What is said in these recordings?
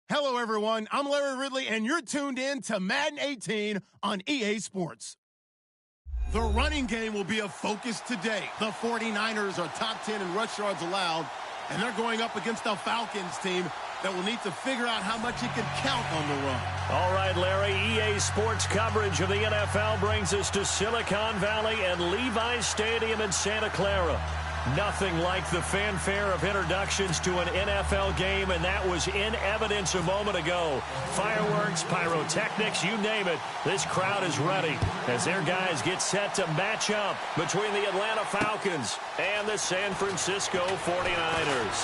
Hello, everyone. I'm Larry Ridley, and you're tuned in to Madden 18 on EA Sports. The running game will be a focus today. The 49ers are top 10 in rush yards allowed, and they're going up against the Falcons team that will need to figure out how much it can count on the run. All right, Larry, EA Sports coverage of the NFL brings us to Silicon Valley and Levi's Stadium in Santa Clara. Nothing like the fanfare of introductions to an NFL game, and that was in evidence a moment ago. Fireworks, pyrotechnics, you name it. This crowd is ready as their guys get set to match up between the Atlanta Falcons and the San Francisco 49ers.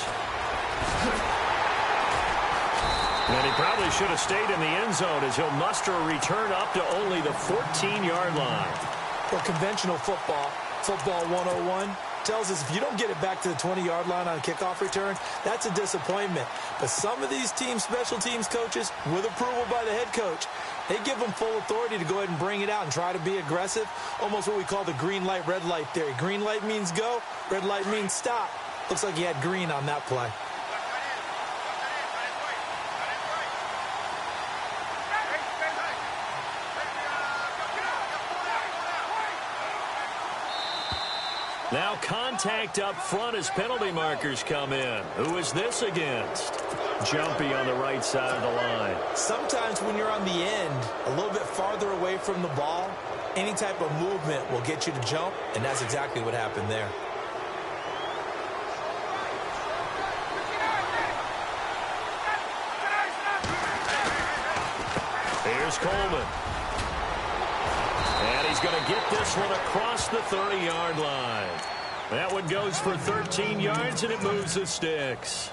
And he probably should have stayed in the end zone as he'll muster a return up to only the 14-yard line. Well, conventional football 101, tells us if you don't get it back to the 20-yard line on a kickoff return, that's a disappointment. But some of these teams, special teams coaches, with approval by the head coach, they give them full authority to go ahead and bring it out and try to be aggressive, almost what we call the green light, red light theory. Green light means go, red light means stop. Looks like he had green on that play. Now contact up front as penalty markers come in. Who is this against? Jumpy on the right side of the line. Sometimes when you're on the end, a little bit farther away from the ball, any type of movement will get you to jump, and that's exactly what happened there. Here's Coleman. And he's going to get this one across the 30-yard line. That one goes for 13 yards, and it moves the sticks.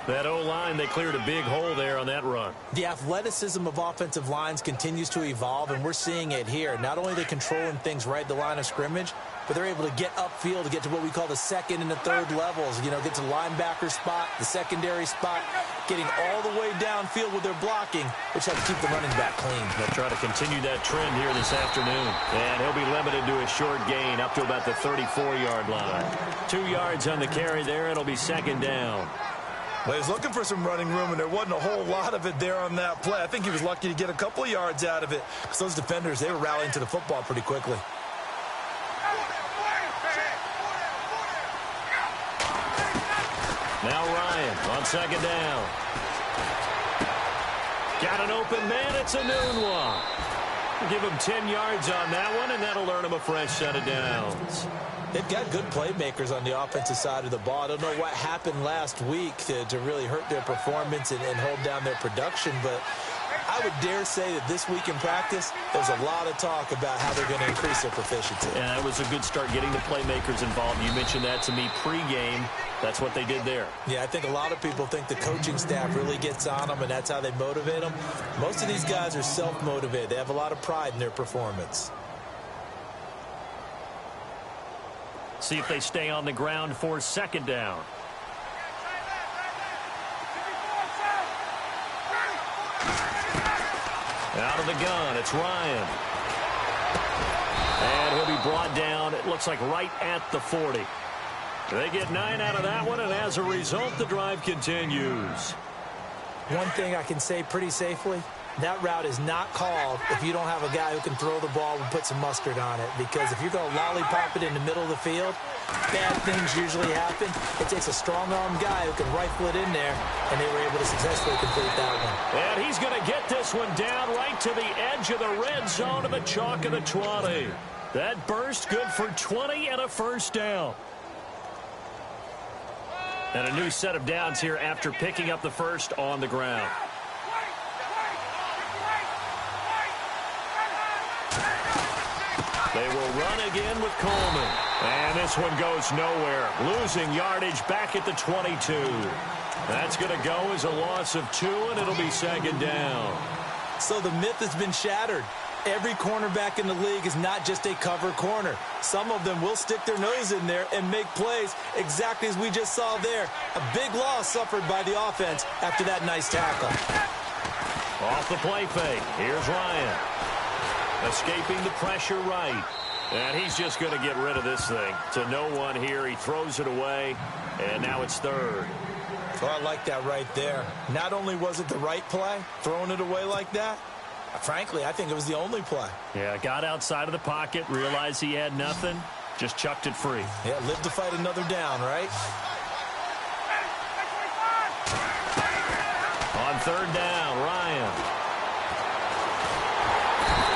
That O-line, they cleared a big hole there on that run. The athleticism of offensive lines continues to evolve, and we're seeing it here. Not only are they controlling things right at the line of scrimmage, but they're able to get upfield to get to what we call the second and the third levels. You know, get to the linebacker spot, the secondary spot, getting all the way downfield with their blocking, which helps keep the running back clean. They'll try to continue that trend here this afternoon. And he'll be limited to a short gain up to about the 34-yard line. 2 yards on the carry there. It'll be second down. Well, he was looking for some running room, and there wasn't a whole lot of it there on that play. I think he was lucky to get a couple of yards out of it because those defenders, they were rallying to the football pretty quickly. Now Ryan on second down. Got an open man. It's a noon one. Give him 10 yards on that one, and that'll earn him a fresh set of downs. They've got good playmakers on the offensive side of the ball. I don't know what happened last week to really hurt their performance and hold down their production, but I would dare say that this week in practice, there's a lot of talk about how they're going to increase their proficiency. And that was a good start getting the playmakers involved. You mentioned that to me pregame. That's what they did there. Yeah, I think a lot of people think the coaching staff really gets on them, and that's how they motivate them. Most of these guys are self-motivated. They have a lot of pride in their performance. See if they stay on the ground for second down. Out of the gun, it's Ryan. And he'll be brought down, it looks like right at the 40. They get 9 out of that one, and as a result, the drive continues. One thing I can say pretty safely, that route is not called if you don't have a guy who can throw the ball and put some mustard on it. Because if you're going to lollipop it in the middle of the field, bad things usually happen. It takes a strong-arm guy who can rifle it in there, and they were able to successfully complete that one. And he's going to get this one down right to the edge of the red zone of the chalk of the 20. That burst good for 20 and a first down. And a new set of downs here after picking up the first on the ground. They will run again with Coleman. And this one goes nowhere. Losing yardage back at the 22. That's going to go as a loss of 2, and it'll be second down. So the myth has been shattered. Every cornerback in the league is not just a cover corner. Some of them will stick their nose in there and make plays exactly as we just saw there. A big loss suffered by the offense after that nice tackle. Off the play fake. Here's Ryan. Escaping the pressure right. And he's just going to get rid of this thing. To no one here. He throws it away. And now it's third. Oh, I like that right there. Not only was it the right play, throwing it away like that, frankly, I think it was the only play. Yeah, got outside of the pocket, realized he had nothing, just chucked it free. Yeah, live to fight another down, right? On third down, Ryan.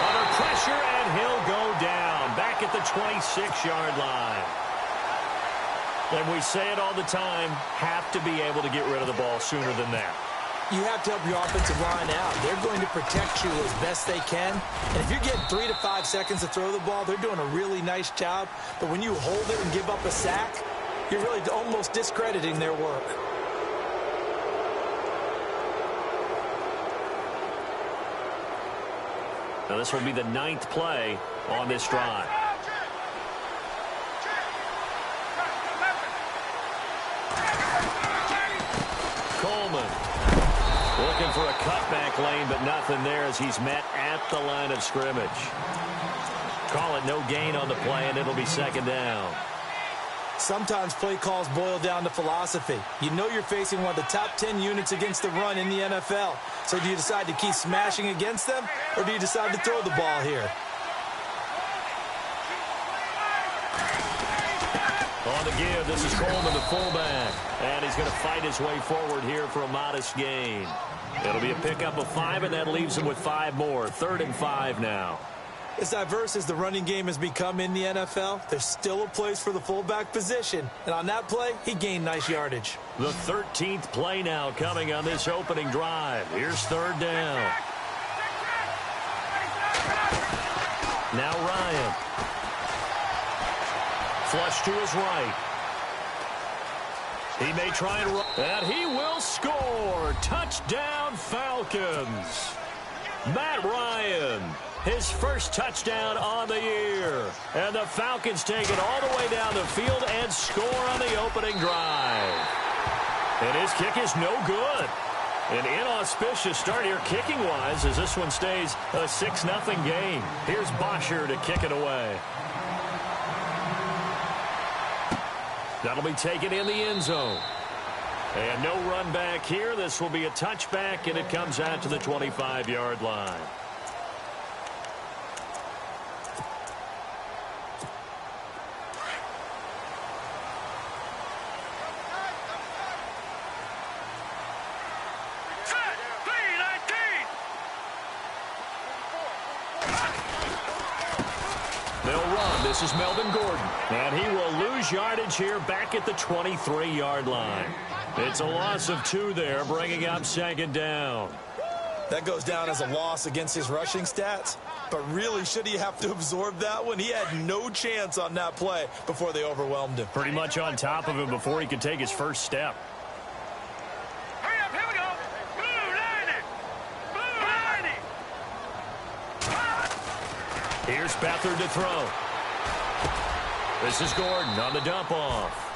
Under pressure, and he'll go down. Back at the 26-yard line. And we say it all the time, have to be able to get rid of the ball sooner than that. You have to help your offensive line out. They're going to protect you as best they can. And if you're getting 3 to 5 seconds to throw the ball, they're doing a really nice job. But when you hold it and give up a sack, you're really almost discrediting their work. Now this will be the 9th play on this drive. Coleman looking for a cutback lane, but nothing there as he's met at the line of scrimmage. Call it no gain on the play, and it'll be second down. Sometimes play calls boil down to philosophy. You know you're facing one of the top 10 units against the run in the NFL. So do you decide to keep smashing against them, or do you decide to throw the ball here? On the give, this is Coleman, the fullback. And he's going to fight his way forward here for a modest gain. It'll be a pickup of 5, and that leaves him with 5 more. 3rd and 5 now. As diverse as the running game has become in the NFL, there's still a place for the fullback position. And on that play, he gained nice yardage. The 13th play now coming on this opening drive. Here's 3rd down. Now Ryan. Flush to his right. He may try and run, and he will score. Touchdown, Falcons. Matt Ryan, his first touchdown on the year. And the Falcons take it all the way down the field and score on the opening drive. And his kick is no good. An inauspicious start here kicking-wise as this one stays a 6-0 game. Here's Bosher to kick it away. That'll be taken in the end zone. And no run back here. This will be a touchback, and it comes out to the 25-yard line. They'll run. This is Melvin Gordon. And he will lose yardage here back at the 23-yard line. It's a loss of 2 there, bringing up 2nd down. That goes down as a loss against his rushing stats. But really, should he have to absorb that one? He had no chance on that play before they overwhelmed him. Pretty much on top of him before he could take his first step. Hurry up, here we go. Blue 90. Here's Beathard to throw. This is Gordon on the dump off.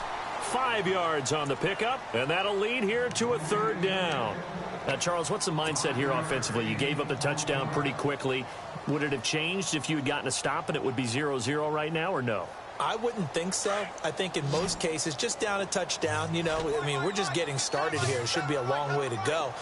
5 yards on the pickup, and that'll lead here to a 3rd down. Now, Charles, what's the mindset here offensively? You gave up the touchdown pretty quickly. Would it have changed if you had gotten a stop and it would be 0-0 right now, or no? I wouldn't think so. I think in most cases, just down a touchdown, you know, I mean, we're just getting started here. It should be a long way to go.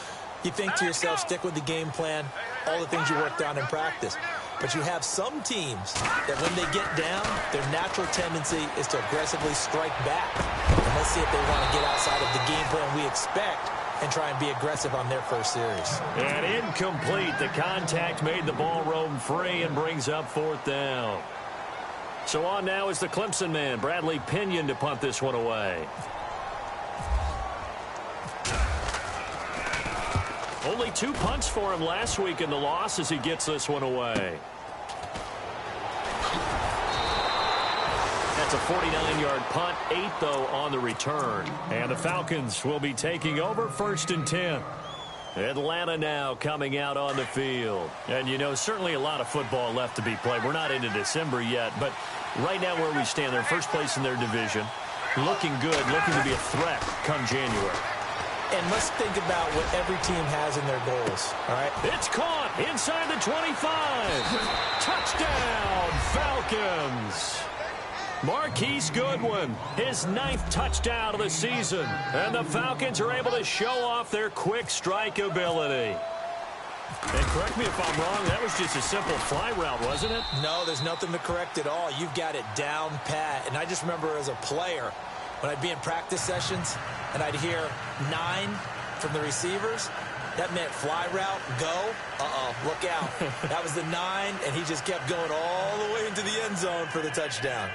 You think to yourself, stick with the game plan, all the things you worked on in practice. But you have some teams that when they get down, their natural tendency is to aggressively strike back. And let's see if they want to get outside of the game plan we expect and try and be aggressive on their first series. And incomplete. The contact made the ball roam free and brings up 4th down. So on now is the Clemson man, Bradley Pinion, to punt this one away. Only 2 punts for him last week in the loss as he gets this one away. That's a 49-yard punt, 8 though on the return. And the Falcons will be taking over 1st and 10. Atlanta now coming out on the field. And, you know, certainly a lot of football left to be played. We're not into December yet, but right now where we stand, they're in first place in their division. Looking good, looking to be a threat come January. And let's think about what every team has in their goals, all right? It's caught inside the 25. Touchdown, Falcons. Marquise Goodwin, his 9th touchdown of the season. And the Falcons are able to show off their quick strike ability. And correct me if I'm wrong, that was just a simple fly route, wasn't it? No, there's nothing to correct at all. You've got it down pat. And I just remember as a player, when I'd be in practice sessions and I'd hear 9 from the receivers, that meant fly route, go. Look out. That was the 9, and he just kept going all the way into the end zone for the touchdown.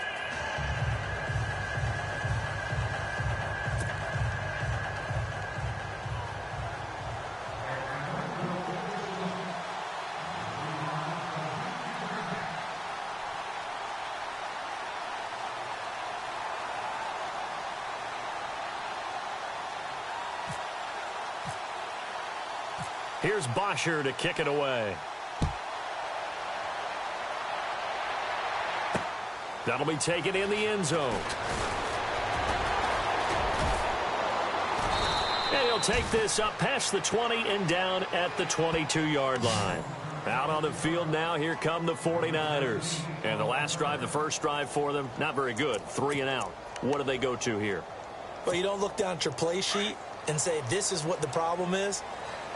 Here's Bosher to kick it away. That'll be taken in the end zone. And he'll take this up past the 20 and down at the 22-yard line. Out on the field now, here come the 49ers. And the last drive, the first drive for them, not very good. 3 and out. What do they go to here? Well, you don't look down at your play sheet and say, this is what the problem is.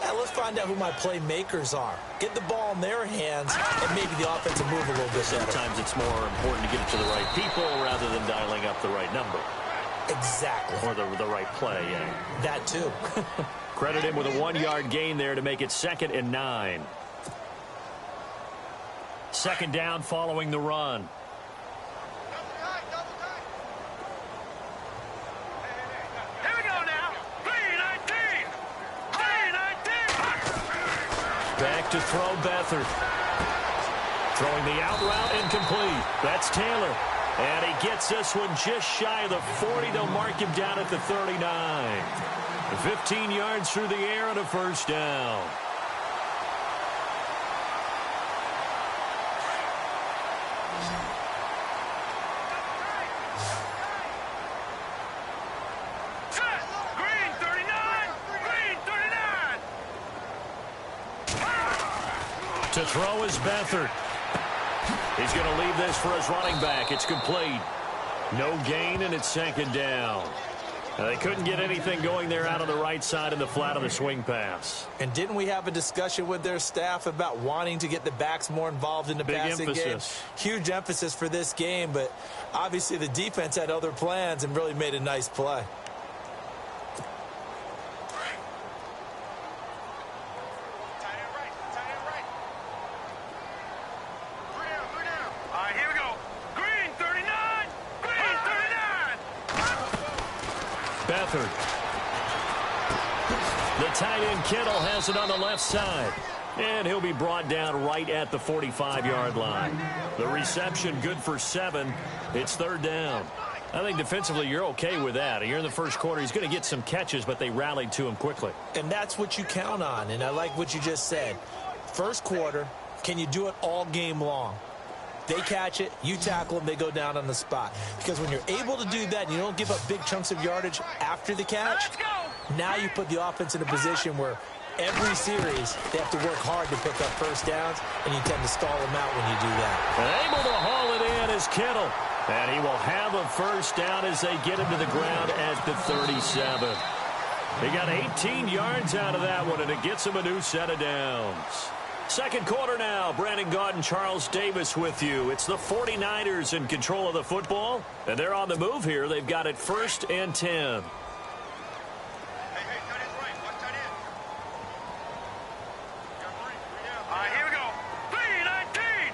Now, let's find out who my playmakers are. Get the ball in their hands and maybe the offense will move a little bit better. Sometimes it's more important to get it to the right people rather than dialing up the right number. Exactly. Or the right play, yeah. That too. Credit him with a 1-yard gain there to make it 2nd and 9. 2nd down following the run. Back to throw Beathard. Throwing the out route incomplete. That's Taylor. And he gets this one just shy of the 40. They'll mark him down at the 39. 15 yards through the air and a first down. To throw is Beathard. He's going to leave this for his running back. It's complete. No gain, and it's 2nd down. They couldn't get anything going there out on the right side in the flat of the swing pass. And didn't we have a discussion with their staff about wanting to get the backs more involved in the passing game? Huge emphasis for this game, but obviously the defense had other plans and really made a nice play. Beathard. The tight end Kittle has it on the left side. And he'll be brought down right at the 45-yard line. The reception good for 7. It's 3rd down. I think defensively you're okay with that. You're in the first quarter. He's going to get some catches, but they rallied to him quickly. And that's what you count on. And I like what you just said. First quarter, can you do it all game long? They catch it, you tackle them, they go down on the spot. Because when you're able to do that and you don't give up big chunks of yardage after the catch, now you put the offense in a position where every series they have to work hard to pick up first downs, and you tend to stall them out when you do that. Able to haul it in is Kittle. And he will have a first down as they get him to the ground at the 37. He got 18 yards out of that one, and it gets him a new set of downs. Second quarter now. Brandon Gaudin, Charles Davis with you. It's the 49ers in control of the football, and they're on the move here. They've got it 1st and 10. Here we go. 3-19.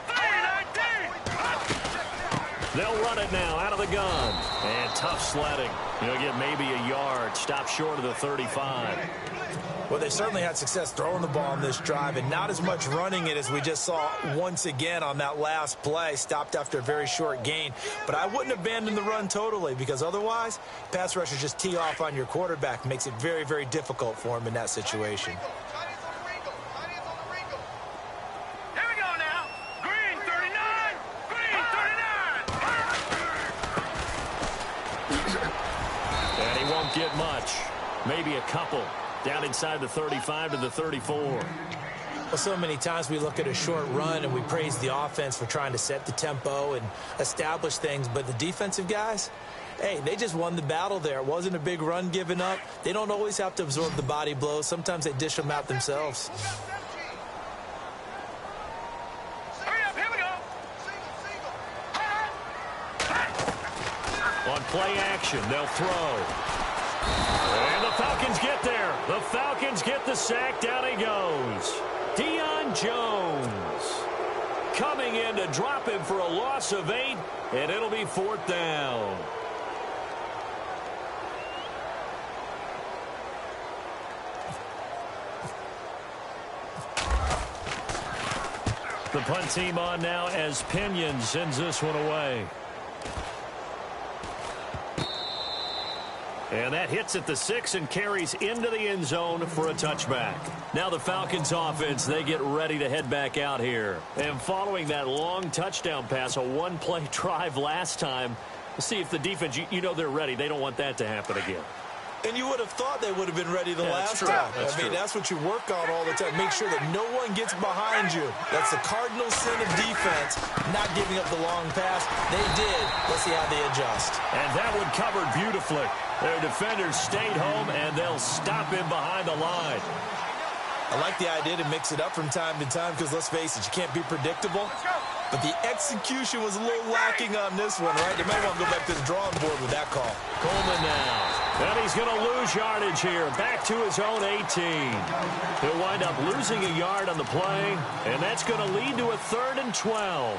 3-19. They'll run it now out of the gun. And tough sledding. He'll get maybe a yard. Stop short of the 35. Well, they certainly had success throwing the ball on this drive, and not as much running it as we just saw once again on that last play. Stopped after a very short gain. But I wouldn't abandon the run totally, because otherwise, pass rushers just tee off on your quarterback. Makes it very, very difficult for him in that situation. Here we go now. Green 39. Green 39. And he won't get much. Maybe a couple. Down inside the 35 to the 34. Well, so many times we look at a short run and we praise the offense for trying to set the tempo and establish things, but the defensive guys, hey, they just won the battle there. It wasn't a big run given up. They don't always have to absorb the body blows. Sometimes they dish them out themselves. On play action, they'll throw. And the Falcons get there. The Falcons get the sack. Down he goes. Deion Jones coming in to drop him for a loss of 8, and it'll be 4th down. The punt team on now as Pinion sends this one away. And that hits at the 6 and carries into the end zone for a touchback. Now the Falcons offense, they get ready to head back out here. And following that long touchdown pass, a one-play drive last time, see if the defense, you know they're ready. They don't want that to happen again. And you would have thought they would have been ready the last time. That's what you work on all the time. Make sure that no one gets behind you. That's the cardinal sin of defense, not giving up the long pass. They did. Let's see how they adjust. And that one covered beautifully. Their defenders stayed home, and they'll stop him behind the line. I like the idea to mix it up from time to time because, let's face it, you can't be predictable. But the execution was a little lacking on this one, right? They might want to go back to the drawing board with that call. Coleman now. And he's going to lose yardage here. Back to his own 18. He'll wind up losing a yard on the play, and that's going to lead to a 3rd and 12.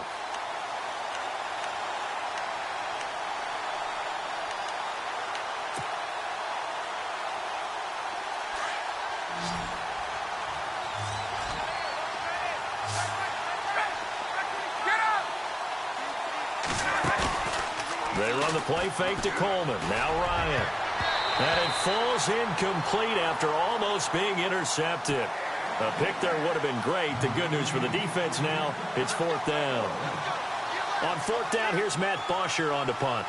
They run the play fake to Coleman. Now Ryan. And it falls incomplete after almost being intercepted. A pick there would have been great. The good news for the defense now, it's 4th down. On 4th down, here's Matt Bosher on to punt.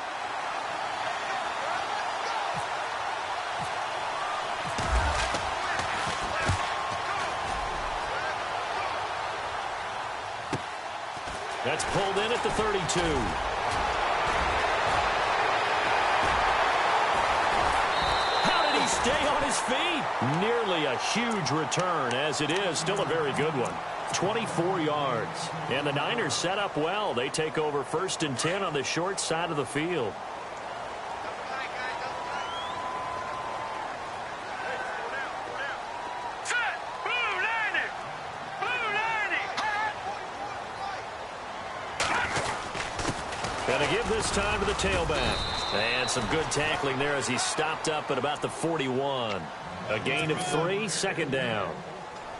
That's pulled in at the 32. Stay on his feet. Nearly a huge return, as it is. Still a very good one. 24 yards. And the Niners set up well. They take over 1st and 10 on the short side of the field. And a give this time to the tailback. And some good tackling there as he stopped up at about the 41. A gain of 3, 2nd down.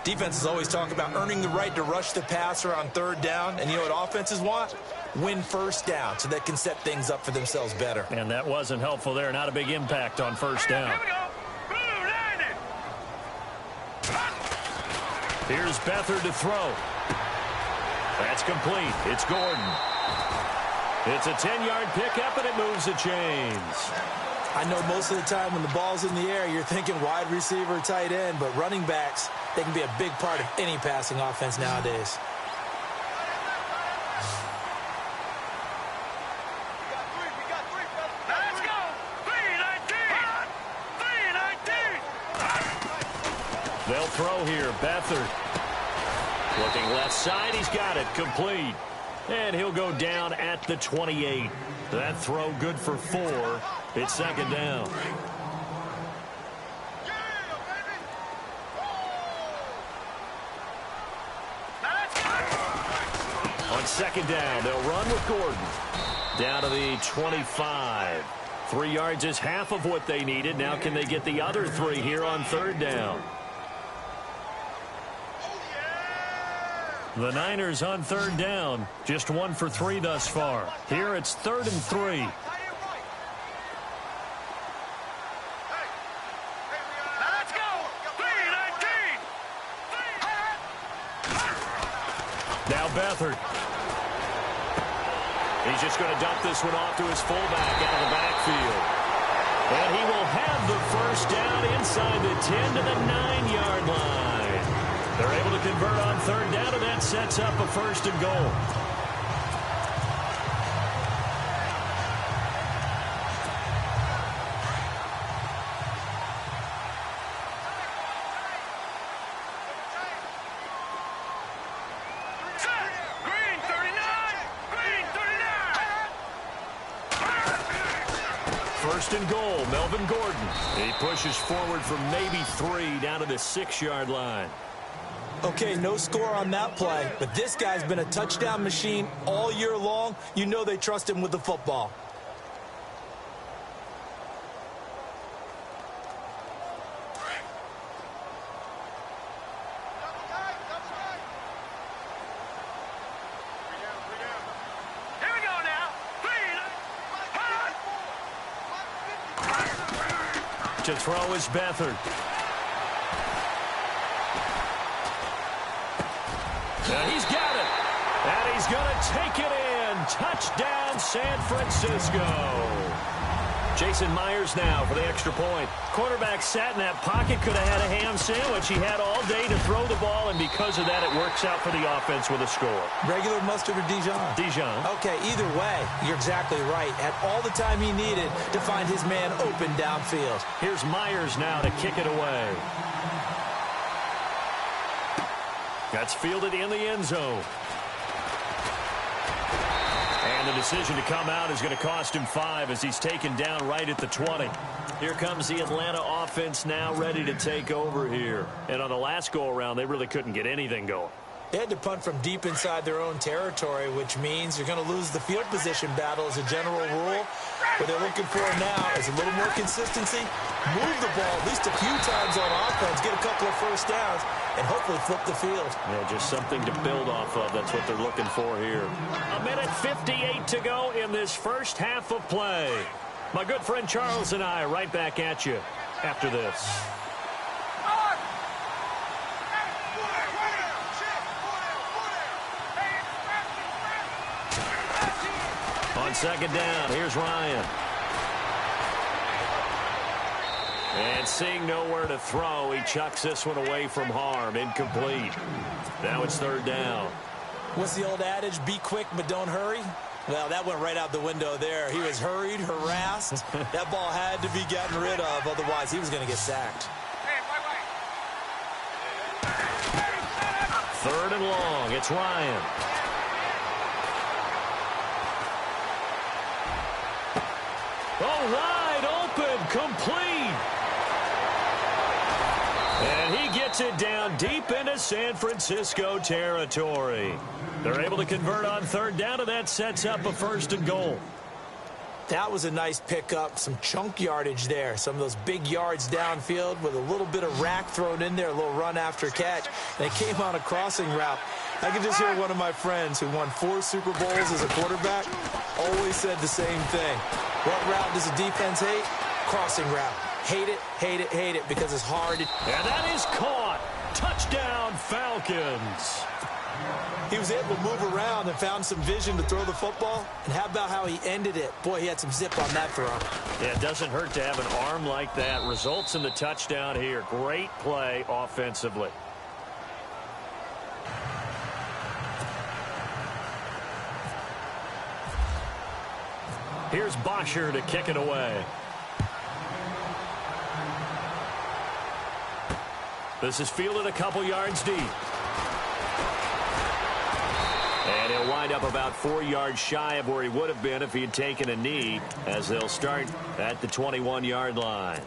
Defenses always talk about earning the right to rush the passer on 3rd down. And you know what offenses want? Win 1st down so they can set things up for themselves better. And that wasn't helpful there. Not a big impact on 1st down. Here's Beathard to throw. That's complete. It's Gordon. It's a 10-yard pickup, and it moves the chains. I know most of the time when the ball's in the air, you're thinking wide receiver, tight end, but running backs, they can be a big part of any passing offense nowadays. Let's go! 3-19! They'll throw here. Beathard. Looking left side. He's got it. Complete. And he'll go down at the 28. That throw good for 4. It's 2nd down. On 2nd down, they'll run with Gordon. Down to the 25. 3 yards is half of what they needed. Now can they get the other 3 here on 3rd down? The Niners on 3rd down, just 1 for 3 thus far. Here it's 3rd and 3. Let's go! 3-19! Now Beathard. He's just going to dump this one off to his fullback out of the backfield. And he will have the 1st down inside the 10 to the 9-yard line. They're able to convert on third down, and that sets up a first and goal. Green 39! Green 39! First and goal, Melvin Gordon. He pushes forward from maybe 3 down to the 6-yard line. Okay, no score on that play, but this guy's been a touchdown machine all year long. You know they trust him with the football. Here we go now. Green. To throw is Beathard. And he's got it. And he's going to take it in. Touchdown, San Francisco. Jason Myers now for the extra point. Quarterback sat in that pocket, could have had a ham sandwich. He had all day to throw the ball, and because of that, it works out for the offense with a score. Regular mustard or Dijon? Dijon. Okay, either way, you're exactly right. Had all the time he needed to find his man open downfield. Here's Myers now to kick it away. That's fielded in the end zone. And the decision to come out is going to cost him 5 as he's taken down right at the 20. Here comes the Atlanta offense now ready to take over here. And on the last go-around, they really couldn't get anything going. They had to punt from deep inside their own territory, which means you're going to lose the field position battle as a general rule. What they're looking for now is a little more consistency, move the ball at least a few times on offense, get a couple of first downs, and hopefully flip the field. Yeah, just something to build off of. That's what they're looking for here. 1:58 to go in this first half of play. My good friend Charles and I right back at you after this. On second down, here's Ryan. And seeing nowhere to throw, he chucks this one away from harm. Incomplete. Now it's third down. What's the old adage? Be quick, but don't hurry? Well, that went right out the window there. He was hurried, harassed. That ball had to be gotten rid of, otherwise he was going to get sacked. Third and long, it's Ryan. Oh, wide open, complete. And he gets it down deep into San Francisco territory. They're able to convert on third down, and that sets up a first and goal. That was a nice pickup, some chunk yardage there. Some of those big yards downfield with a little bit of rack thrown in there, a little run after catch. And it came on a crossing route. I can just hear one of my friends who won 4 Super Bowls as a quarterback always said the same thing. What route does the defense hate? Crossing route. Hate it, hate it, hate it because it's hard. And that is caught. Touchdown, Falcons. He was able to move around and found some vision to throw the football. And how about how he ended it? Boy, he had some zip on that throw. Yeah, it doesn't hurt to have an arm like that. Results in the touchdown here. Great play offensively. Here's Bosher to kick it away. This is fielded a couple yards deep. And he'll wind up about 4 yards shy of where he would have been if he had taken a knee, as they'll start at the 21-yard line.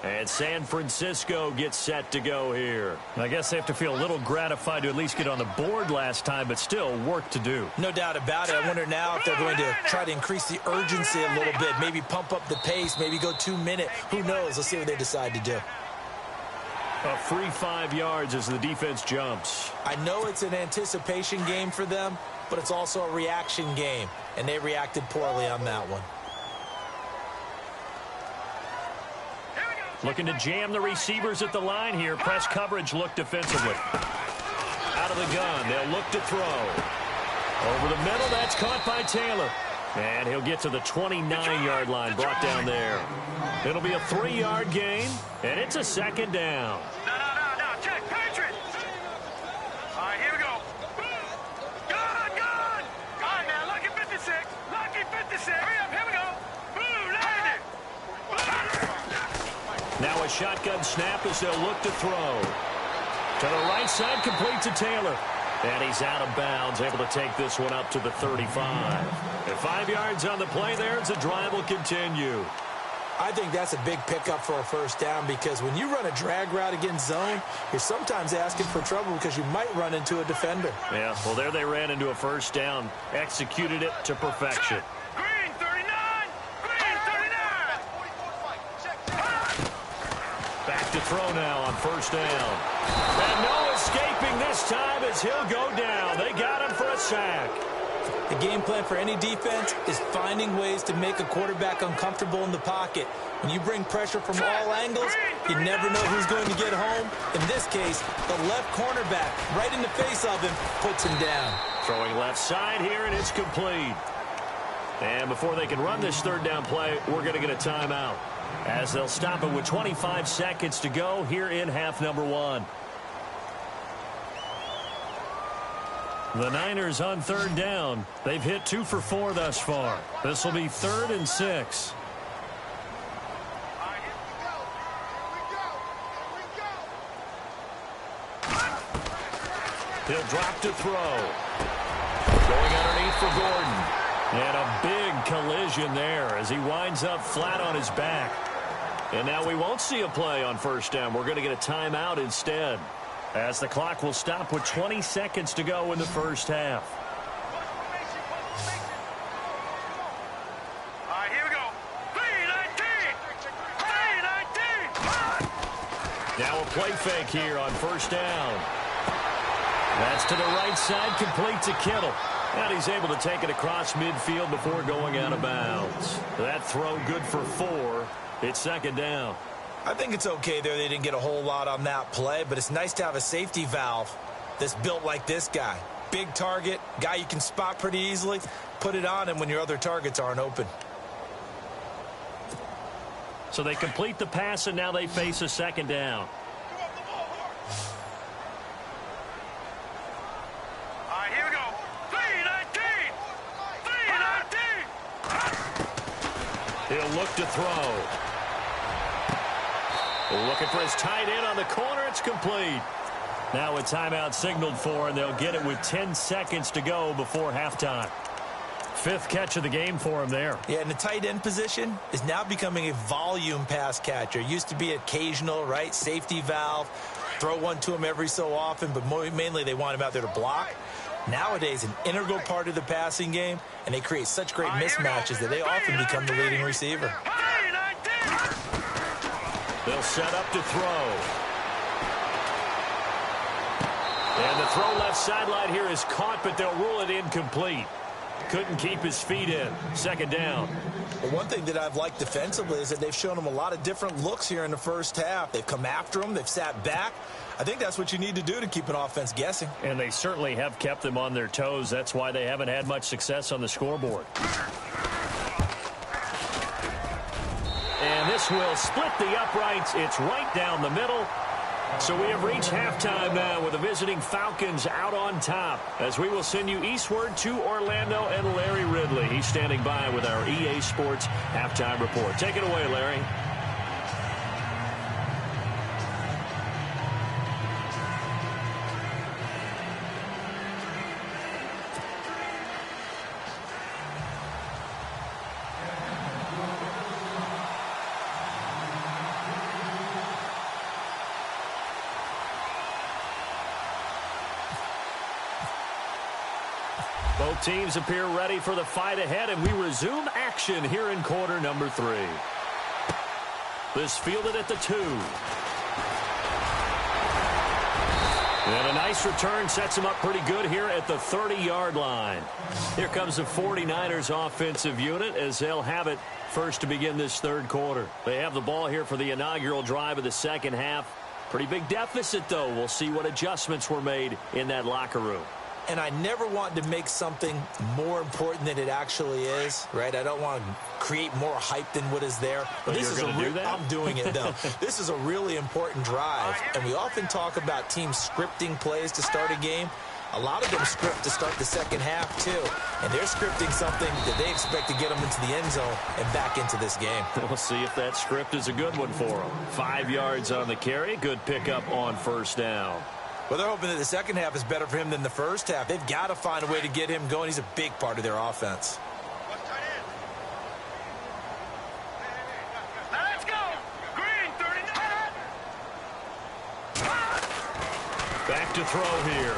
And San Francisco gets set to go here. I guess they have to feel a little gratified to at least get on the board last time, but still work to do. No doubt about it. I wonder now if they're going to try to increase the urgency a little bit, maybe pump up the pace, maybe go 2-minute. Who knows? Let's see what they decide to do. A free 5 yards as the defense jumps. I know it's an anticipation game for them, but it's also a reaction game, and they reacted poorly on that one. Looking to jam the receivers at the line here. Press coverage look defensively. Out of the gun, they'll look to throw. Over the middle, that's caught by Taylor. And he'll get to the 29-yard line, brought down there. It'll be a 3-yard gain, and it's a second down. No, check, Patriots. shotgun snap as they'll look to throw. To the right side, complete to Taylor. And he's out of bounds, able to take this one up to the 35. And 5 yards on the play there as the drive will continue. I think that's a big pickup for a first down because when you run a drag route against zone, you're sometimes asking for trouble because you might run into a defender. Yeah, well, there they ran into a first down, executed it to perfection. Green 39! Green 39! Back to throw now on first down. And no escaping this time as he'll go down. They got him for a sack. The game plan for any defense is finding ways to make a quarterback uncomfortable in the pocket. When you bring pressure from all angles, you never know who's going to get home. In this case, the left cornerback, right in the face of him, puts him down. Throwing left side here, and it's complete. And before they can run this third down play, we're going to get a timeout, as they'll stop it with 25 seconds to go here in half number 1. The Niners on third down. They've hit 2 for 4 thus far. This will be 3rd and 6. He'll drop to throw. Going underneath for Gordon. And a big collision there as he winds up flat on his back. And now we won't see a play on first down. We're going to get a timeout instead, as the clock will stop with 20 seconds to go in the first half. All right, here we go. 3-19! 3-19! Now a play fake here on first down. That's to the right side, complete to Kittle. And he's able to take it across midfield before going out of bounds. That throw good for 4. It's second down. I think it's okay there. They didn't get a whole lot on that play, but it's nice to have a safety valve that's built like this guy. Big target, guy you can spot pretty easily. Put it on him when your other targets aren't open. So they complete the pass, and now they face a second down. All right, here we go. 3-19! 3-19! He'll look to throw. Looking for his tight end on the corner. It's complete. Now a timeout signaled for, and they'll get it with 10 seconds to go before halftime. 5th catch of the game for him there. Yeah, and the tight end position is now becoming a volume pass catcher. Used to be occasional, right? Safety valve. Throw one to him every so often, but mainly they want him out there to block. Nowadays, an integral part of the passing game, and they create such great mismatches that they often become the leading receiver. They'll set up to throw. And the throw left sideline here is caught, but they'll rule it incomplete. Couldn't keep his feet in. Second down. Well, one thing that I've liked defensively is that they've shown him a lot of different looks here in the first half. They've come after him. They've sat back. I think that's what you need to do to keep an offense guessing. And they certainly have kept them on their toes. That's why they haven't had much success on the scoreboard. And this will split the uprights. It's right down the middle. So we have reached halftime now with the visiting Falcons out on top, as we will send you eastward to Orlando and Larry Ridley. He's standing by with our EA Sports halftime report. Take it away, Larry. Both teams appear ready for the fight ahead, and we resume action here in quarter number 3. This fielded at the 2. And a nice return sets him up pretty good here at the 30-yard line. Here comes the 49ers offensive unit as they'll have it first to begin this third quarter. They have the ball here for the inaugural drive of the second half. Pretty big deficit, though. We'll see what adjustments were made in that locker room. And I never want to make something more important than it actually is, right? I don't want to create more hype than what is there. But this is I'm doing it, though. This is a really important drive. And we often talk about teams scripting plays to start a game. A lot of them script to start the second half, too. And they're scripting something that they expect to get them into the end zone and back into this game. We'll see if that script is a good one for them. 5 yards on the carry. Good pickup on first down. Well, they're hoping that the second half is better for him than the first half. They've got to find a way to get him going. He's a big part of their offense. Let's go. Green 39. Back to throw here.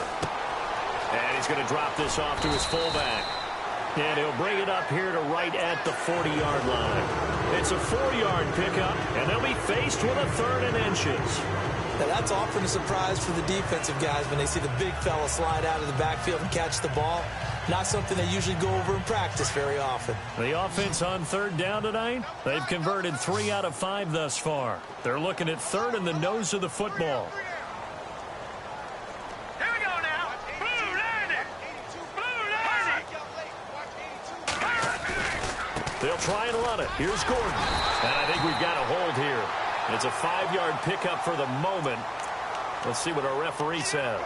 And he's going to drop this off to his fullback. And he'll bring it up here to right at the 40-yard line. It's a 4-yard pickup, and they'll be faced with a 3rd and inches. Now, that's often a surprise for the defensive guys when they see the big fella slide out of the backfield and catch the ball. Not something they usually go over in practice very often. The offense on 3rd down tonight, they've converted 3 out of 5 thus far. They're looking at 3rd in the nose of the football. Here we go now. Blue 90. Blue 90. They'll try and run it. Here's Gordon. And I think we've got a hold here. It's a 5-yard pickup for the moment. Let's see what our referee says.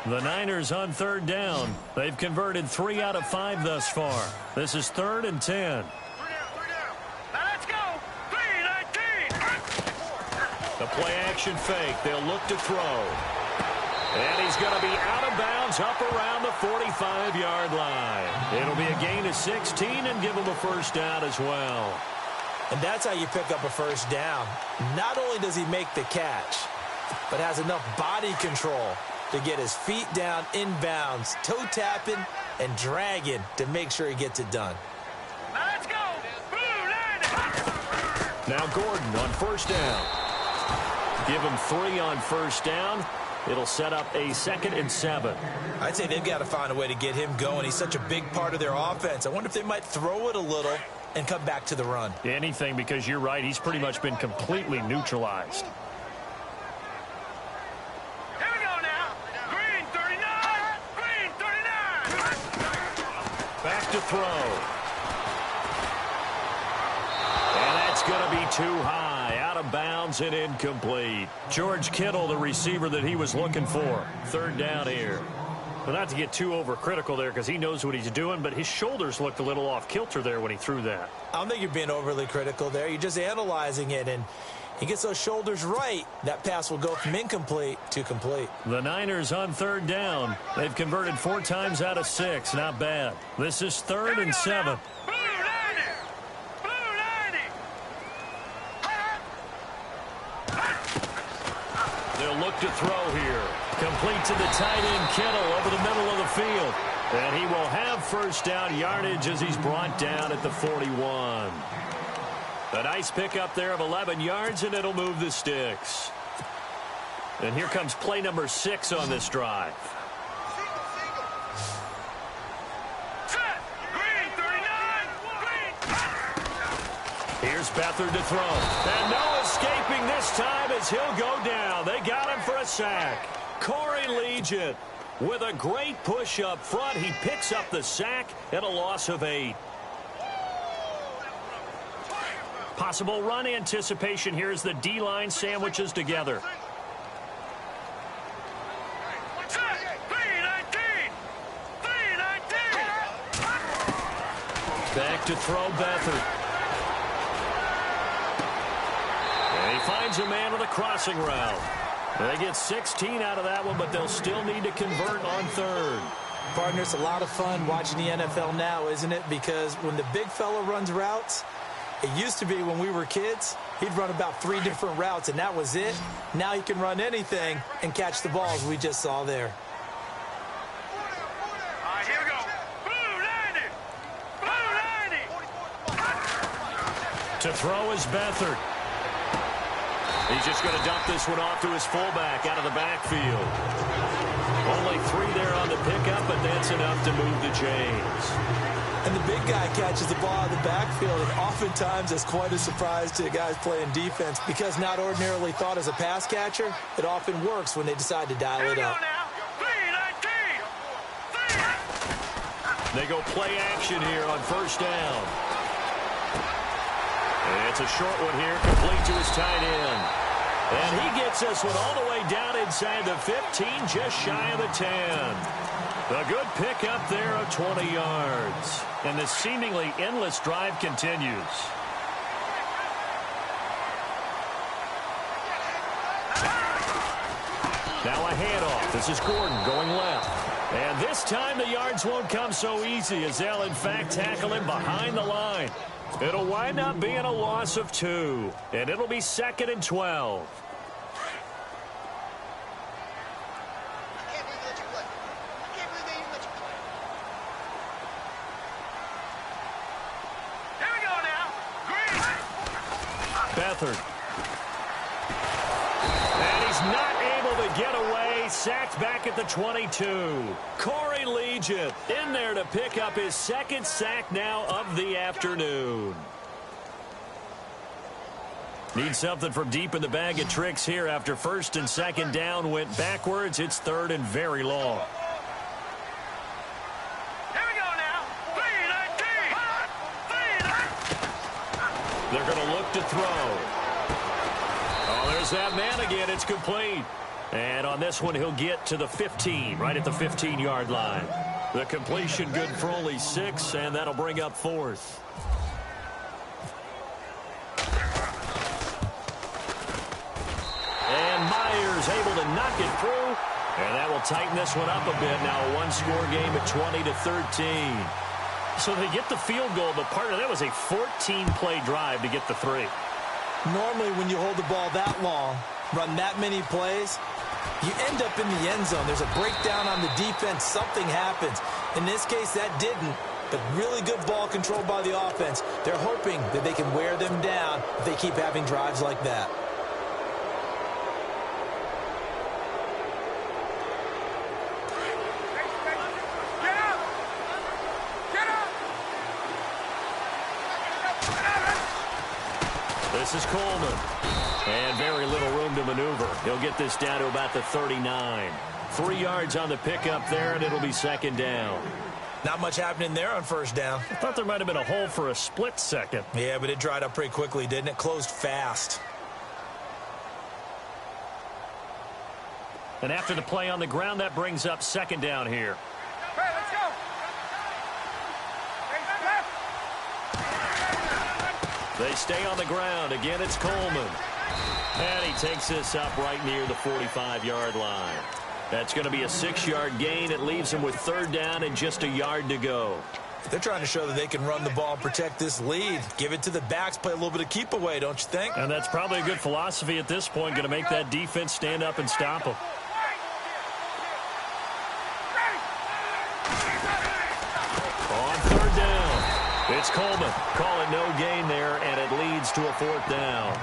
The Niners on 3rd down. They've converted 3 out of 5 thus far. This is 3rd and 10. 3 down. Now let's go. 3-19. The play action fake. They'll look to throw. And he's going to be out of bounds up around the 45-yard line. It'll be a gain of 16 and give him a first down as well. And that's how you pick up a first down. Not only does he make the catch, but has enough body control to get his feet down inbounds, toe tapping and dragging to make sure he gets it done. Now let's go. Blue 90. Now Gordon on first down. Give him 3 on first down. It'll set up a 2nd and 7. I'd say they've got to find a way to get him going. He's such a big part of their offense. I wonder if they might throw it a little and come back to the run. Anything, because you're right. He's pretty much been completely neutralized. Here we go now. Green 39. Green 39. Back to throw. And that's going to be too high. Out of bounds and incomplete. George Kittle, the receiver that he was looking for. 3rd down here. Well, not to get too overcritical there because he knows what he's doing, but his shoulders looked a little off kilter there when he threw that. I don't think you're being overly critical there. You're just analyzing it, and he gets those shoulders right. That pass will go from incomplete to complete. The Niners on 3rd down. They've converted 4 times out of 6. Not bad. This is 3rd and 7. Blue 90. Blue 90. They'll look to throw here. Complete to the tight end Kittle over the middle of the field. And he will have first down yardage as he's brought down at the 41. A nice pickup there of 11 yards, and it'll move the sticks. And here comes play number 6 on this drive. Set. Green 39. Green. Here's Beathard to throw. And no escaping this time as he'll go down. They got him for a sack. Corey Legion with a great push up front. He picks up the sack and a loss of 8. Possible run anticipation here as the D-line sandwiches together. Set. 3-19. 3-19. Back to throw Beathard. And he finds a man with a crossing route. They get 16 out of that one, but they'll still need to convert on 3rd. Partner, it's a lot of fun watching the NFL now, isn't it? Because when the big fella runs routes, it used to be when we were kids, he'd run about 3 different routes, and that was it. Now he can run anything and catch the balls we just saw there. All right, here we go. Blue 90. Blue 90. To throw is Beathard. He's just going to dump this one off to his fullback out of the backfield. Only 3 there on the pickup, but that's enough to move the chains. And the big guy catches the ball out of the backfield, and oftentimes it's quite a surprise to the guys playing defense because not ordinarily thought as a pass catcher, it often works when they decide to dial Here we it go up. now. 3-19. They go play action here on first down. And it's a short one here, complete to his tight end. And he gets this one all the way down inside the 15, just shy of the 10. A good pickup there of 20 yards. And the seemingly endless drive continues. Now a handoff. This is Gordon going left. And this time the yards won't come so easy as they'll, in fact, tackle him behind the line. It'll wind up being a loss of 2. And it'll be 2nd and 12. Beathard. And he's not able to get away. Sacked back at the 22. Corey Legion in there to pick up his 2nd sack now of the afternoon. Need something from deep in the bag of tricks here after 1st and 2nd down went backwards. It's 3rd and very long. They're going to look to throw. Oh, there's that man again. It's complete. And on this one, he'll get to the 15, right at the 15-yard line. The completion good for only 6, and that'll bring up 4th. And Myers able to knock it through. And that will tighten this one up a bit. Now a one-score game at 20-13. So they get the field goal, but part of that was a 14-play drive to get the 3. Normally, when you hold the ball that long, run that many plays, you end up in the end zone. There's a breakdown on the defense. Something happens. In this case, that didn't, but really good ball control by the offense. They're hoping that they can wear them down if they keep having drives like that. This is Coleman. And very little room to maneuver. He'll get this down to about the 39. 3 yards on the pickup there, and it'll be 2nd down. Not much happening there on 1st down. I thought there might have been a hole for a split second. Yeah, but it dried up pretty quickly, didn't it? Closed fast. And after the play on the ground, that brings up 2nd down here. Hey, let's go. They stay on the ground. Again, it's Coleman. And he takes this up right near the 45-yard line. That's going to be a 6-yard gain. It leaves him with 3rd down and just a yard to go. They're trying to show that they can run the ball and protect this lead. Give it to the backs, play a little bit of keep away, don't you think? And that's probably a good philosophy at this point, going to make that defense stand up and stop them. On 3rd down, it's Coleman. Call it no gain there, and it leads to a 4th down.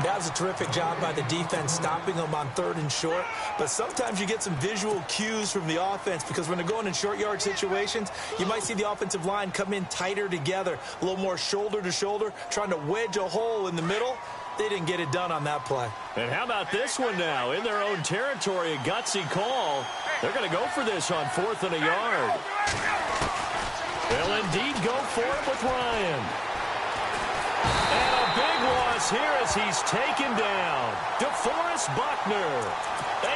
That was a terrific job by the defense stopping them on 3rd and short. But sometimes you get some visual cues from the offense because when they're going in short yard situations, you might see the offensive line come in tighter together, a little more shoulder to shoulder, trying to wedge a hole in the middle. They didn't get it done on that play. And how about this one now? In their own territory, a gutsy call. They're going to go for this on 4th and a yard. They'll indeed go for it with Ryan. And a big loss here as he's taken down. DeForest Buckner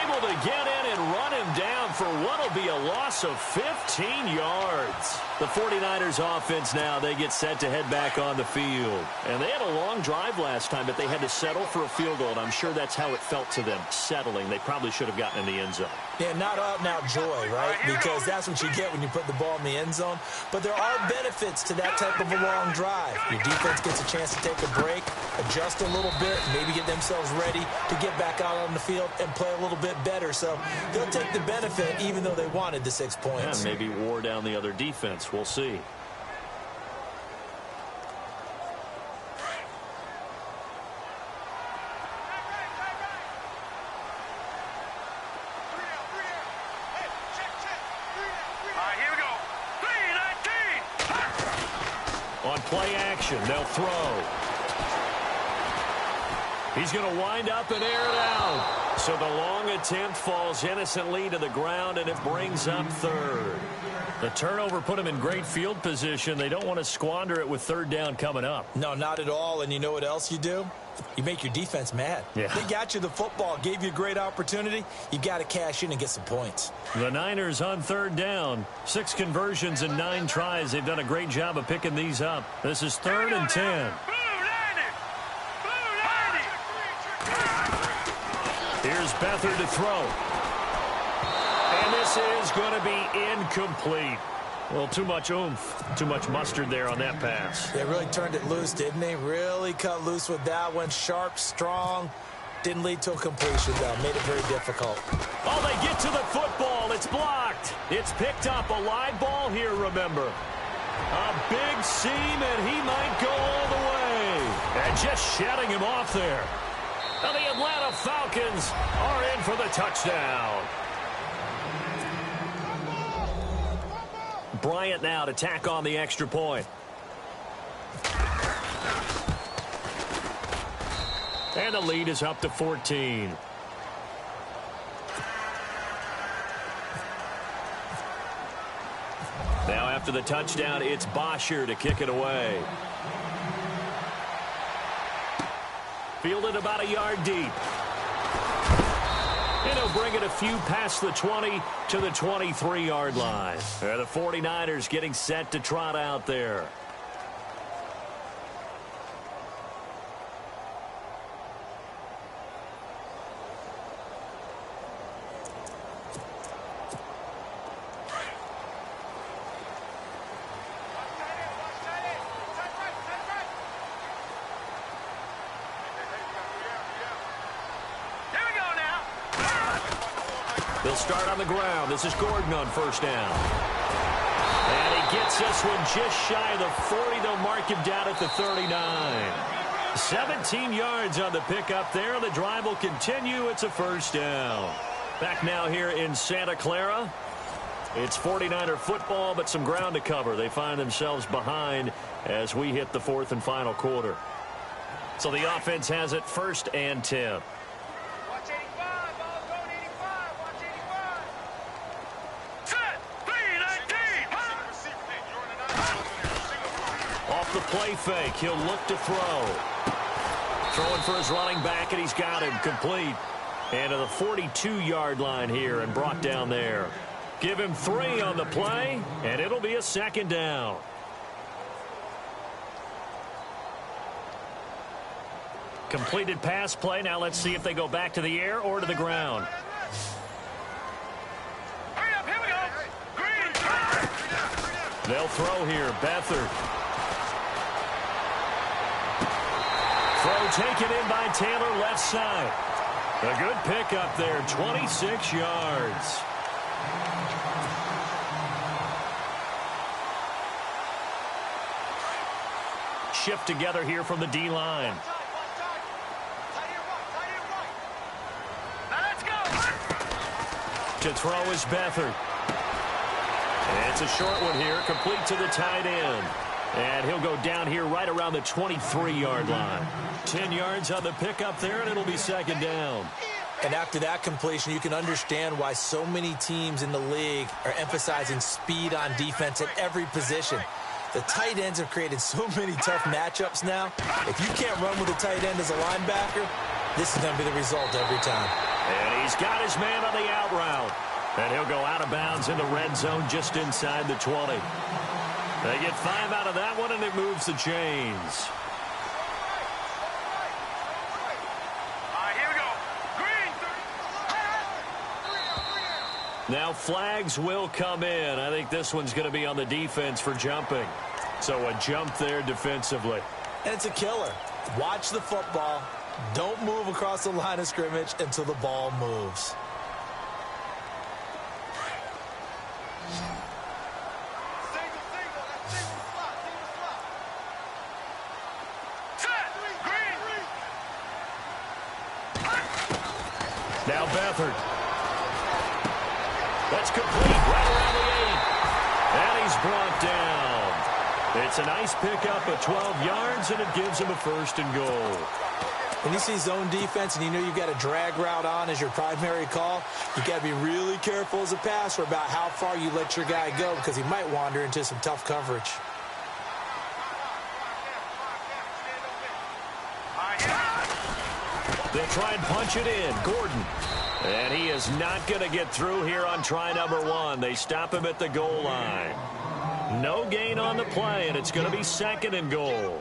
able to get in and run him down for what will be a loss of 15 yards. The 49ers offense now, they get set to head back on the field. And they had a long drive last time, but they had to settle for a field goal, and I'm sure that's how it felt to them, settling. They probably should have gotten in the end zone. Yeah, not out-and-out joy, right? Because that's what you get when you put the ball in the end zone. But there are benefits to that type of a long drive. Your defense gets a chance to take a break, adjust a little bit, maybe get themselves ready to get back out on the field and play a little bit better. So they'll take the benefit even though they wanted the 6 points. Yeah, maybe wore down the other defense. We'll see. Here we go. 3-19. On play action, they'll throw. He's going to wind up and air it out. So the long attempt falls innocently to the ground, and it brings up third. The turnover put him in great field position. They don't want to squander it with third down coming up. No, not at all. And you know what else you do? You make your defense mad. Yeah. They got you the football, gave you a great opportunity. You got to cash in and get some points. The Niners on third down. 6 conversions and 9 tries. They've done a great job of picking these up. This is 3rd and 10. Here's Beathard to throw. And this is going to be incomplete. Well, too much oomph, too much mustard there on that pass. They really turned it loose, didn't they? Really cut loose with that one. Sharp, strong. Didn't lead to a completion, though. Made it very difficult. Oh, they get to the football. It's blocked. It's picked up. A live ball here, remember. A big seam, and he might go all the way. And just shutting him off there. Now the Atlanta Falcons are in for the touchdown. Bryant now to tack on the extra point. And the lead is up to 14. Now after the touchdown, it's Bosher to kick it away. Fielded about a yard deep. And he'll bring it a few past the 20 to the 23-yard line. The 49ers getting set to trot out there. They'll start on the ground. This is Gordon on first down. And he gets this one just shy of the 40. They'll mark him down at the 39. 17 yards on the pickup there. The drive will continue. It's a first down. Back now here in Santa Clara. It's 49er football, but some ground to cover. They find themselves behind as we hit the 4th and final quarter. So the offense has it 1st and 10. The play fake. He'll look to throw. Throwing for his running back, and he's got him complete. And to the 42-yard line here and brought down there. Give him 3 on the play, and it'll be a 2nd down. Completed pass play. Now let's see if they go back to the air or to the ground. Hurry up, here we go. Green. They'll throw here. Beathard. Throw taken in by Taylor, left side. A good pickup there, 26 yards. Shift together here from the D-line. Let's go. To throw is Beathard. And it's a short one here, complete to the tight end. And he'll go down here right around the 23-yard line. 10 yards on the pickup there, and it'll be 2nd down. And after that completion, you can understand why so many teams in the league are emphasizing speed on defense at every position. The tight ends have created so many tough matchups now. If you can't run with a tight end as a linebacker, this is going to be the result every time. And he's got his man on the out route. And he'll go out of bounds in the red zone just inside the 20. They get 5 out of that one, and it moves the chains. Here we go. Green. Now flags will come in. I think this one's going to be on the defense for jumping. So a jump there defensively. And it's a killer. Watch the football. Don't move across the line of scrimmage until the ball moves. Now Beathard. That's complete right around the 8. And he's brought down. It's a nice pickup of 12 yards, and it gives him a 1st and goal. When you see zone defense and you know you've got a drag route on as your primary call, you got to be really careful as a passer about how far you let your guy go because he might wander into some tough coverage. They'll try and punch it in. Gordon. And he is not going to get through here on try number 1. They stop him at the goal line. No gain on the play, and it's going to be 2nd and goal.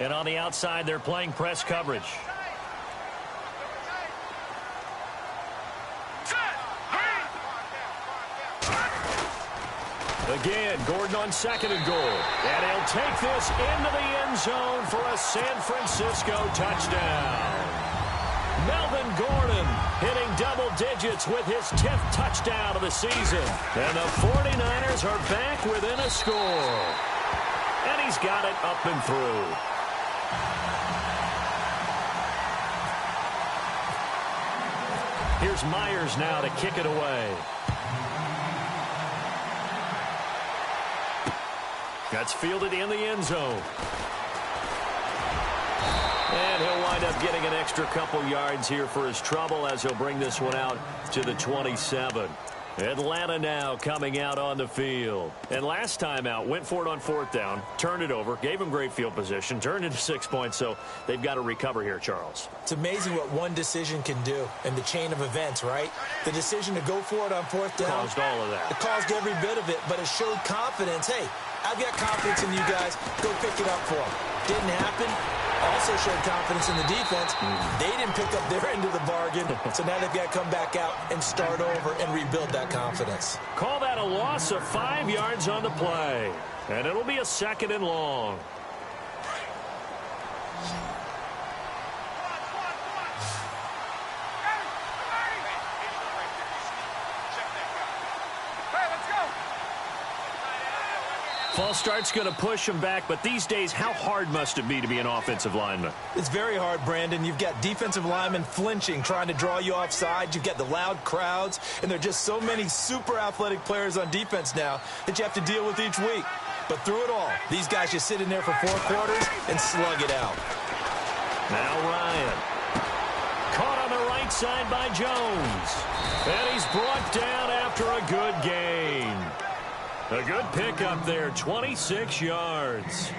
And on the outside, they're playing press coverage. Again, Gordon on 2nd and goal. And he'll take this into the end zone for a San Francisco touchdown. Melvin Gordon hitting double digits with his 10th touchdown of the season. And the 49ers are back within a score. And he's got it up and through. Here's Myers now to kick it away. That's fielded in the end zone. And he'll wind up getting an extra couple yards here for his trouble as he'll bring this one out to the 27. Atlanta now coming out on the field. And last time out, went for it on 4th down, turned it over, gave him great field position, turned into 6 points, so they've got to recover here, Charles. It's amazing what one decision can do in the chain of events, right? The decision to go for it on 4th down. Caused all of that. It caused every bit of it, but it showed confidence. Hey, I've got confidence in you guys. Go pick it up for them. Didn't happen. Also showed confidence in the defense. They didn't pick up their end of the bargain, so now they've got to come back out and start over and rebuild that confidence. Call that a loss of 5 yards on the play. And it'll be a 2nd and long. False start's going to push him back, but these days, how hard must it be to be an offensive lineman? It's very hard, Brandon. You've got defensive linemen flinching, trying to draw you offside. You've got the loud crowds, and there are just so many super athletic players on defense now that you have to deal with each week. But through it all, these guys just sit in there for 4 quarters and slug it out. Now Ryan. Caught on the right side by Jones. And he's brought down after a good gain. A good pickup there, 26 yards.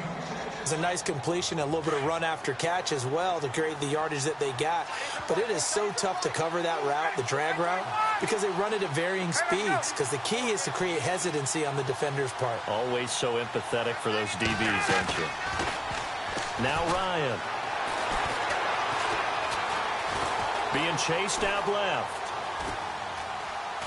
It's a nice completion, a little bit of run after catch as well to create the yardage that they got. But it is so tough to cover that route, the drag route, because they run it at varying speeds. Because the key is to create hesitancy on the defender's part. Always so empathetic for those DBs, aren't you? Now Ryan. Being chased out left.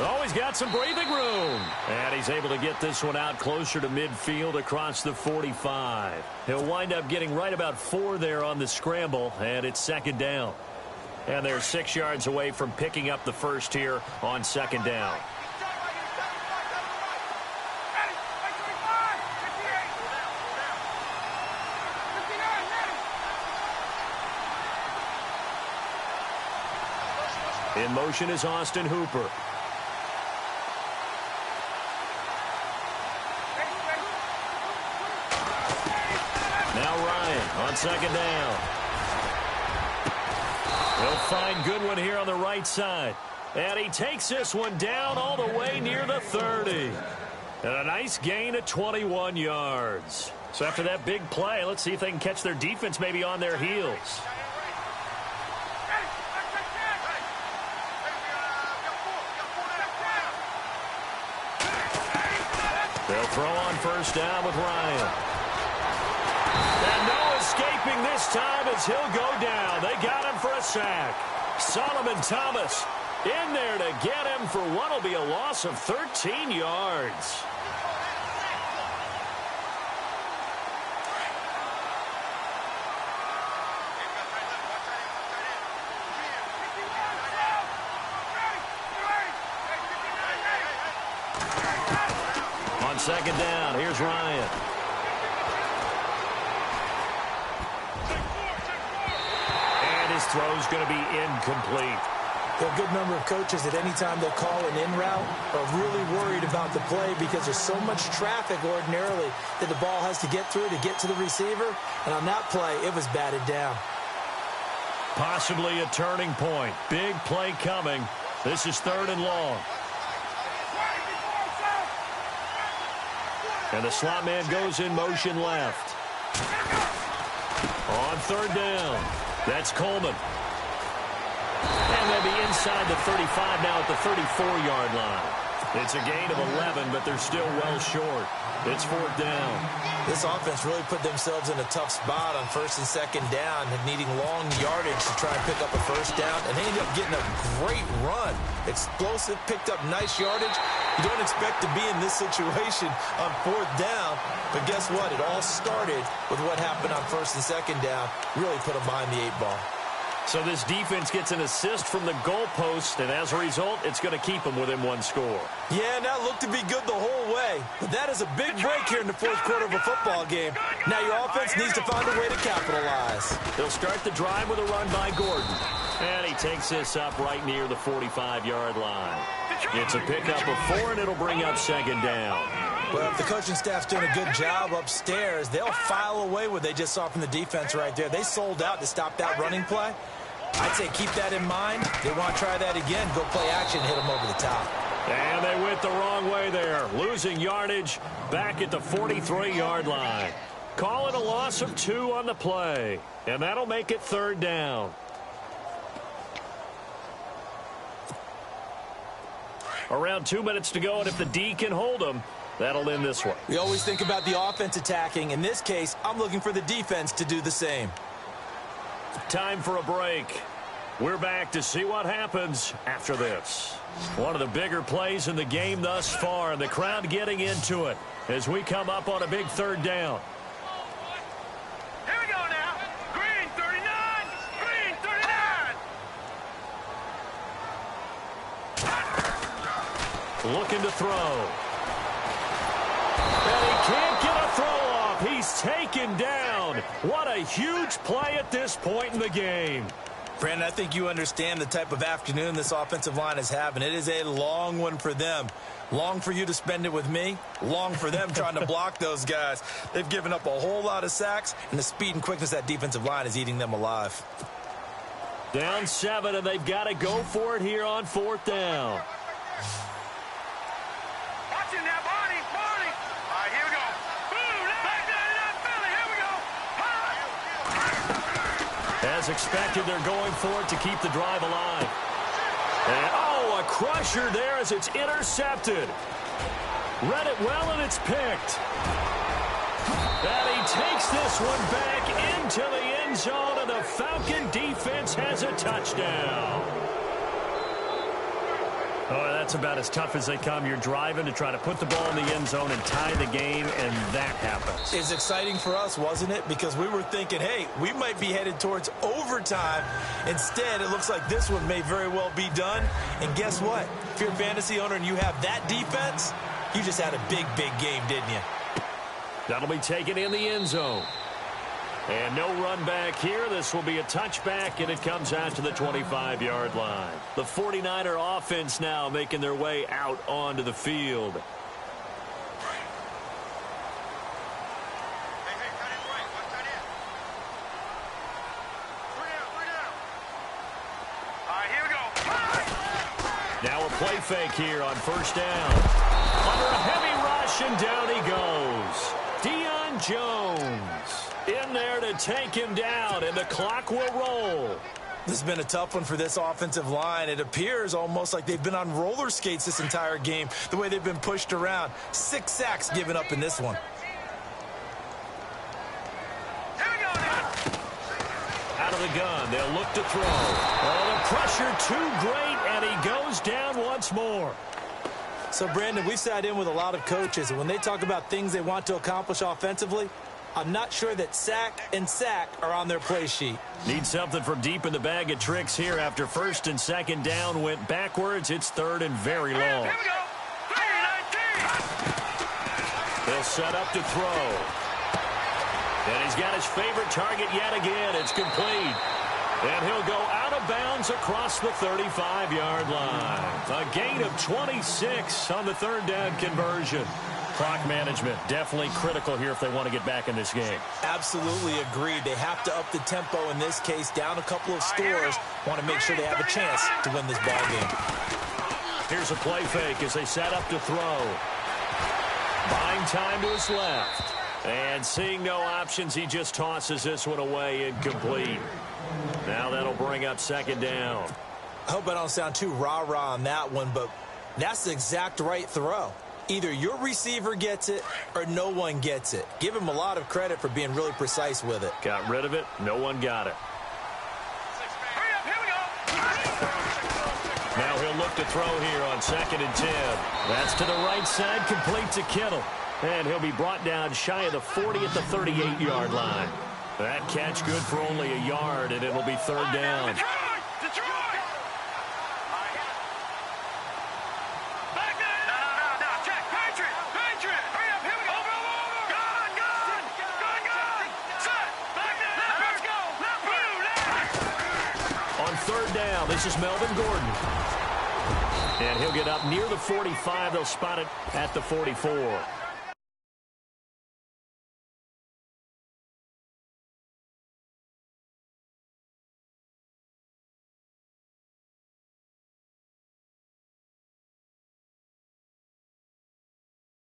Oh, he's got some breathing room. And he's able to get this one out closer to midfield across the 45. He'll wind up getting right about 4 there on the scramble, and it's 2nd down. And they're 6 yards away from picking up the first here on 2nd down. In motion is Austin Hooper. On 2nd down. They'll find Goodwin here on the right side. And he takes this one down all the way near the 30. And a nice gain of 21 yards. So after that big play, let's see if they can catch their defense maybe on their heels. They'll throw on 1st down with Ryan. And no escaping this time as he'll go down. They got him for a sack. Solomon Thomas in there to get him for what will be a loss of 13 yards. On 2nd down, here's Ryan. His throw's going to be incomplete. There are a good number of coaches that any time they call an in route are really worried about the play because there's so much traffic ordinarily that the ball has to get through to get to the receiver. And on that play, it was batted down. Possibly a turning point. Big play coming. This is 3rd and long. And the slot man goes in motion left. On 3rd down, that's Coleman. And they'll be inside the 35 now at the 34-yard line. It's a gain of 11, but they're still well short. It's 4th down. This offense really put themselves in a tough spot on 1st and 2nd down, needing long yardage to try and pick up a 1st down, and they ended up getting a great run. Explosive, picked up nice yardage. You don't expect to be in this situation on 4th down, but guess what? It all started with what happened on 1st and 2nd down. Really put them behind the 8 ball. So this defense gets an assist from the goalpost, and as a result, it's going to keep them within 1 score. Yeah, and that looked to be good the whole way. But that is a big break here in the 4th quarter of a football game. Now your offense needs to find a way to capitalize. They'll start the drive with a run by Gordon. And he takes this up right near the 45-yard line. It's a pickup of 4, and it'll bring up 2nd down. Well, if the coaching staff's doing a good job upstairs, they'll file away what they just saw from the defense right there. They sold out to stop that running play. I'd say keep that in mind. They want to try that again. Go play action, hit them over the top. And they went the wrong way there, losing yardage back at the 43-yard line. Calling a loss of 2 on the play, and that'll make it 3rd down. Around 2 minutes to go, and if the D can hold them, that'll end this one. We always think about the offense attacking. In this case, I'm looking for the defense to do the same. Time for a break. We're back to see what happens after this. One of the bigger plays in the game thus far, and the crowd getting into it as we come up on a big 3rd down. Here we go now. Green 39. Green 39. Looking to throw. And he can't get a throw off. He's taken down. What a huge play at this point in the game. Brandon, I think you understand the type of afternoon this offensive line is having. It is a long one for them. Long for you to spend it with me. Long for them trying to block those guys. They've given up a whole lot of sacks, and the speed and quickness of that defensive line is eating them alive. Down 7, and they've got to go for it here on 4th down. Watching that, Barney. All right, here we go. Boom, back there, Philly. Here we go. As expected, they're going for it to keep the drive alive. And, oh, a crusher there as it's intercepted. Read it well, and it's picked. And he takes this one back into the end zone, and the Falcon defense has a touchdown. Oh, that's about as tough as they come. You're driving to try to put the ball in the end zone and tie the game, and that happens. It's exciting for us, wasn't it? Because we were thinking, hey, we might be headed towards overtime. Instead, it looks like this one may very well be done. And guess what? If you're a fantasy owner and you have that defense, you just had a big, big game, didn't you? That'll be taken in the end zone. And no run back here. This will be a touchback, and it comes out to the 25-yard line. The 49er offense now making their way out onto the field. Now a play fake here on 1st down. Under a heavy rush, and down he goes. Deion Jones in there to take him down, and the clock will roll. This has been a tough one for this offensive line. It appears almost like they've been on roller skates this entire game, the way they've been pushed around. 6 sacks given up in this one. Out of the gun, they'll look to throw. Oh, the pressure too great, and he goes down once more. So, Brandon, we've sat in with a lot of coaches, and when they talk about things they want to accomplish offensively, I'm not sure that sack and sack are on their play sheet. Need something from deep in the bag of tricks here after 1st and 2nd down went backwards. It's 3rd and very long. Here we go. 3-19. They'll set up to throw. And he's got his favorite target yet again. It's complete. And he'll go out of bounds across the 35-yard line. A gain of 26 on the third down conversion. Clock management definitely critical here if they want to get back in this game. Absolutely agreed. They have to up the tempo in this case, down a couple of scores. Want to make sure they have a chance to win this ball game. Here's a play fake as they set up to throw. Buying time to his left. And seeing no options, he just tosses this one away incomplete. Now that'll bring up second down. I hope I don't sound too rah-rah on that one, but that's the exact right throw. Either your receiver gets it or no one gets it. Give him a lot of credit for being really precise with it. Got rid of it. No one got it. Now he'll look to throw here on 2nd and 10. That's to the right side, complete to Kittle. And he'll be brought down shy of the 40 at the 38-yard line. That catch good for only a yard, and it'll be third down. Detroit! Back there! No, check. Patriot! Hurry up, here we go! Over! Gun! Set! Back there! Let's go! Blue! On third down, this is Melvin Gordon. And he'll get up near the 45. They'll spot it at the 44.